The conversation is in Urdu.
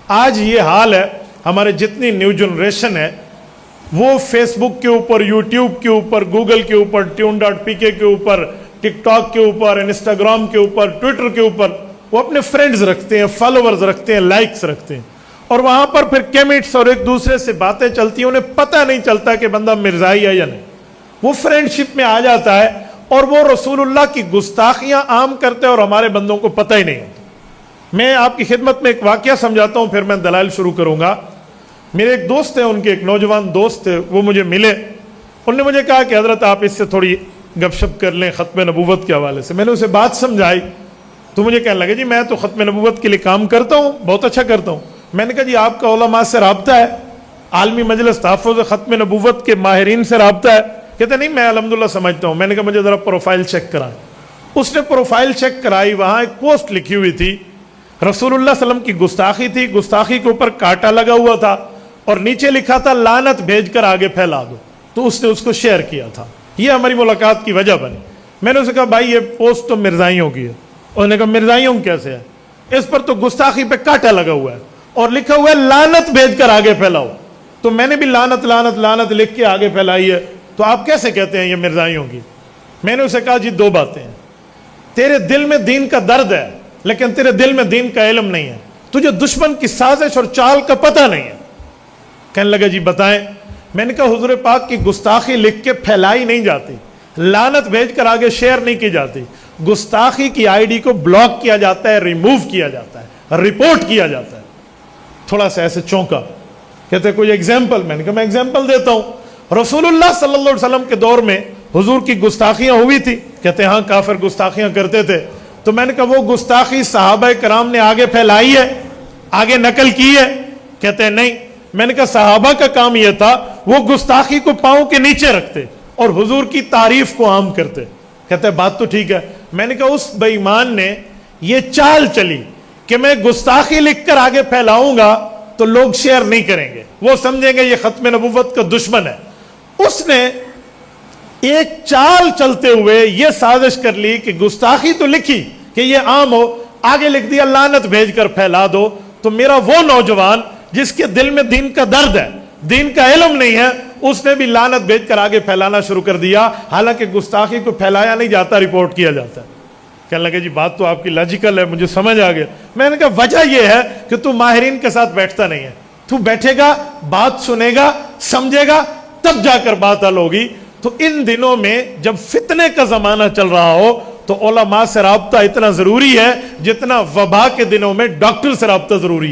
آج یہ حال ہے، ہمارے جتنی نیو جنریشن ہے وہ فیس بک کے اوپر، یوٹیوب کے اوپر، گوگل کے اوپر، tune.pk کے اوپر، ٹک ٹاک کے اوپر، انسٹاگرام کے اوپر، ٹویٹر کے اوپر وہ اپنے فرینڈز رکھتے ہیں، فالوورز رکھتے ہیں، لائکس رکھتے ہیں، اور وہاں پر پھر کیمنٹس اور ایک دوسرے سے باتیں چلتی ہیں، انہیں پتہ نہیں چلتا کہ بندہ مرزائی ہے یا نہیں، وہ فرینڈشپ میں آ جاتا ہے اور وہ رسول اللہ کی گستاخیاں عام کرتے ہیں اور ہمارے بندوں کو پتہ ہی نہیں ہوتا۔ میں آپ کی خدمت میں ایک واقعہ سمجھاتا ہوں، پھر میں دلائل شروع کروں گا۔ میرے ایک دوست ہیں، ان کے ایک نوجوان دوست تھے، وہ مجھے ملے، انہوں نے مجھے کہا کہ حضرت آپ اس سے تھوڑی گپ شپ کر لیں ختم نبوت کے حوالے سے۔ میں نے اسے بات سمجھائی تو مجھے کہنے لگے جی میں تو ختم نبوت کے لیے کام کرتا ہوں، بہت اچھا کرتا ہوں۔ میں نے کہا جی آپ کا علماء سے رابطہ ہے، عالمی مجلس تحفظ ختم نبوت کے ماہرین سے رابطہ ہے؟ کہتے نہیں میں الحمدللہ سمجھتا ہوں۔ میں نے کہا مجھے ذرا پروفائل چیک کرائیں۔ اس نے پروفائل چیک کرائی، وہاں ایک پوسٹ لکھی ہوئی تھی، رسول اللہ صلی اللہ علیہ وسلم کی گستاخی تھی، گستاخی کے اوپر کانٹا لگا ہوا تھا اور نیچے لکھا تھا لعنت بھیج کر آگے پھیلا دو، تو اس نے اس کو شیئر کیا تھا۔ یہ ہماری ملاقات کی وجہ بنی۔ میں نے اسے کہا بھائی یہ پوسٹ تو مرزائیوں کی ہے۔ انہوں نے کہا مرزائیوں کیسے ہے؟ اس پر تو گستاخی پہ کانٹا لگا ہوا ہے اور لکھا ہوا ہے لعنت بھیج کر آگے پھیلاؤ، تو میں نے بھی لعنت لعنت لعنت لکھ کے آگے پھیلائی ہے، تو آپ کیسے کہتے ہیں یہ مرزائیوں کی؟ میں نے اسے کہا جی دو باتیں ہیں، تیرے دل میں دین کا درد ہے لیکن تیرے دل میں دین کا علم نہیں ہے، تجھے دشمن کی سازش اور چال کا پتہ نہیں ہے۔ کہنے لگا جی بتائیں۔ میں نے کہا حضور پاک کی گستاخی لکھ کے پھیلائی نہیں جاتی، لعنت بھیج کر آگے شیئر نہیں کی جاتی، گستاخی کی آئی ڈی کو بلاک کیا جاتا ہے، ریموو کیا جاتا ہے، رپورٹ کیا جاتا ہے۔ تھوڑا سا ایسے چونکا، کہتے کوئی ایگزامپل؟ میں نے کہا میں ایگزامپل دیتا ہوں۔ رسول اللہ صلی اللہ علیہ وسلم کے دور میں حضور کی گستاخیاں ہوئی تھی؟ کہتے ہاں کافر گستاخیاں کرتے تھے۔ تو میں نے کہا وہ گستاخی صحابہ کرام نے آگے پھیلائی ہے، آگے نقل کی ہے؟ کہتے ہیں نہیں۔ میں نے کہا صحابہ کا کام یہ تھا وہ گستاخی کو پاؤں کے نیچے رکھتے اور حضور کی تعریف کو عام کرتے۔ کہتے ہیں بات تو ٹھیک ہے۔ میں نے کہا اس بے ایمان نے یہ چال چلی کہ میں گستاخی لکھ کر آگے پھیلاؤں گا تو لوگ شیئر نہیں کریں گے، وہ سمجھیں گے یہ ختم نبوت کا دشمن ہے۔ اس نے ایک چال چلتے ہوئے یہ سازش کر لی کہ گستاخی تو لکھی کہ یہ عام ہو، آگے لکھ دیا لعنت بھیج کر پھیلا دو۔ تو میرا وہ نوجوان جس کے دل میں دین کا درد ہے، دین کا علم نہیں ہے، اس نے بھی لعنت بھیج کر آگے پھیلانا شروع کر دیا، حالانکہ گستاخی کو پھیلایا نہیں جاتا، رپورٹ کیا جاتا ہے۔ کہنے لگے جی بات تو آپ کی لاجیکل ہے، مجھے سمجھ آ گیا۔ میں نے کہا وجہ یہ ہے کہ تو ماہرین کے ساتھ بیٹھتا نہیں ہے، تو بیٹھے گا، بات سنے گا، سمجھے گا، تب جا کر بات حل ہوگی۔ تو ان دنوں میں جب فتنے کا زمانہ چل رہا ہو تو علماء سے رابطہ اتنا ضروری ہے جتنا وبا کے دنوں میں ڈاکٹر سے رابطہ ضروری ہے۔